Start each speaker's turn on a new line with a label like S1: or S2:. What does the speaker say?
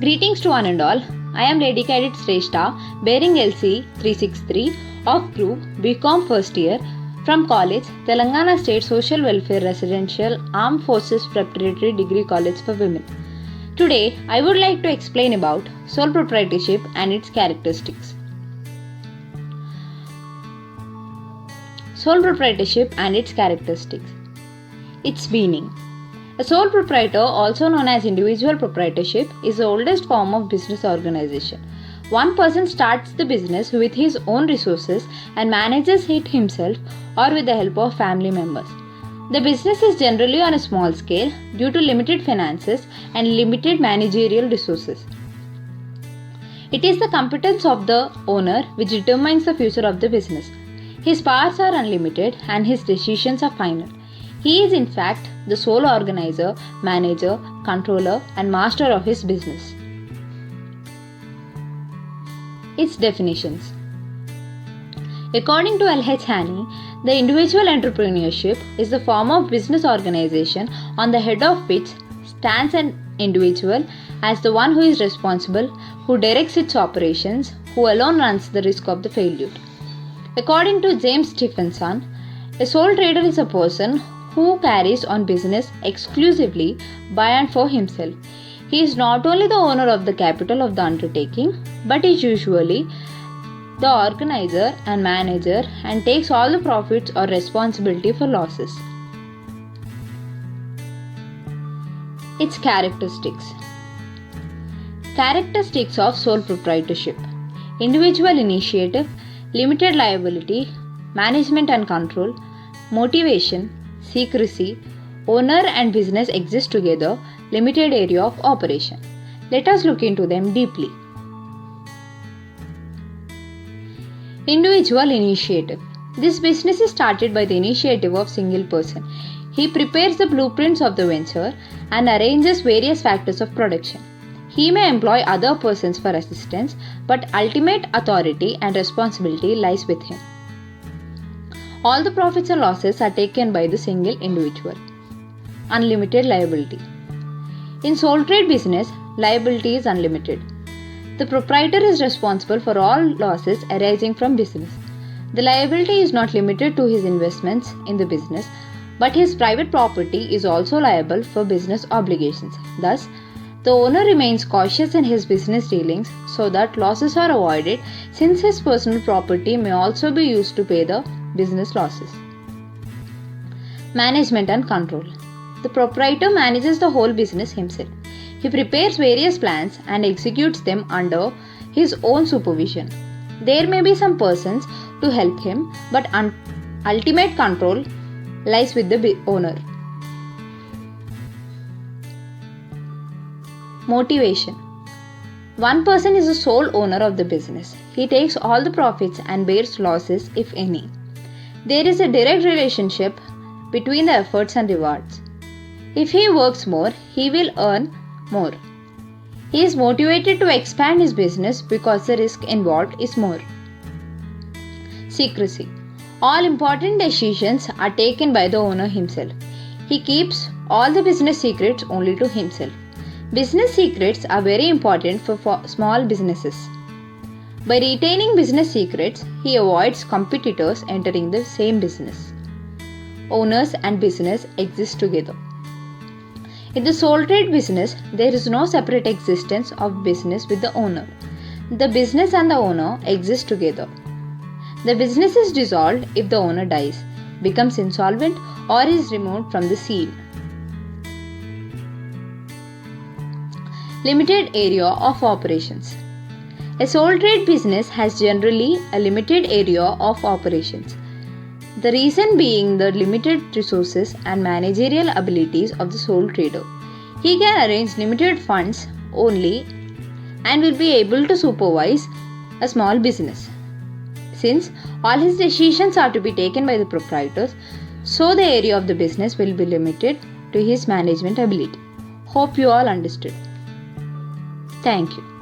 S1: Greetings to one and all. I am Lady Cadet Shrestha, bearing LC 363 of Group BCom first year from College Telangana State Social Welfare Residential Armed Forces Preparatory Degree College for Women. Today, I would like to explain about sole proprietorship and its characteristics. Sole proprietorship and its characteristics. Its meaning. A sole proprietor, also known as individual proprietorship, is the oldest form of business organization. One person starts the business with his own resources and manages it himself or with the help of family members. The business is generally on a small scale due to limited finances and limited managerial resources. It is the competence of the owner which determines the future of the business. His powers are unlimited and his decisions are final. He is in fact the sole organizer, manager, controller and master of his business. Its definitions. According to L.H. Haney, the individual entrepreneurship is the form of business organization on the head of which stands an individual as the one who is responsible, who directs its operations, who alone runs the risk of the failure. According to James Stephenson, a sole trader is a person who carries on business exclusively by and for himself. He is not only the owner of the capital of the undertaking, but is usually the organizer and manager and takes all the profits or responsibility for losses. Its characteristics. Characteristics of sole proprietorship. Individual initiative, limited liability, management and control, motivation, secrecy, owner and business exist together, limited area of operation. Let us look into them deeply. Individual initiative. This business is started by the initiative of single person. He prepares the blueprints of the venture and arranges various factors of production. He may employ other persons for assistance, but ultimate authority and responsibility lies with him. All the profits and losses are taken by the single individual. Unlimited liability. In sole trade business, liability is unlimited. The proprietor is responsible for all losses arising from business. The liability is not limited to his investments in the business, but his private property is also liable for business obligations. Thus, the owner remains cautious in his business dealings so that losses are avoided, since his personal property may also be used to pay the business losses. Management and control. The proprietor manages the whole business himself. He prepares various plans and executes them under his own supervision. There may be some persons to help him, but ultimate control lies with the owner. Motivation. One person is the sole owner of the business. He takes all the profits and bears losses, if any. There is a direct relationship between the efforts and rewards. If he works more, he will earn more. He is motivated to expand his business because the risk involved is more. Secrecy. All important decisions are taken by the owner himself. He keeps all the business secrets only to himself. Business secrets are very important for small businesses. By retaining business secrets, he avoids competitors entering the same business. Owners and business exist together. In the sole trade business, there is no separate existence of business with the owner. The business and the owner exist together. The business is dissolved if the owner dies, becomes insolvent, or is removed from the scene. Limited area of operations. A sole trade business has generally a limited area of operations. The reason being the limited resources and managerial abilities of the sole trader. He can arrange limited funds only and will be able to supervise a small business. Since all his decisions are to be taken by the proprietors, so the area of the business will be limited to his management ability. Hope you all understood. Thank you.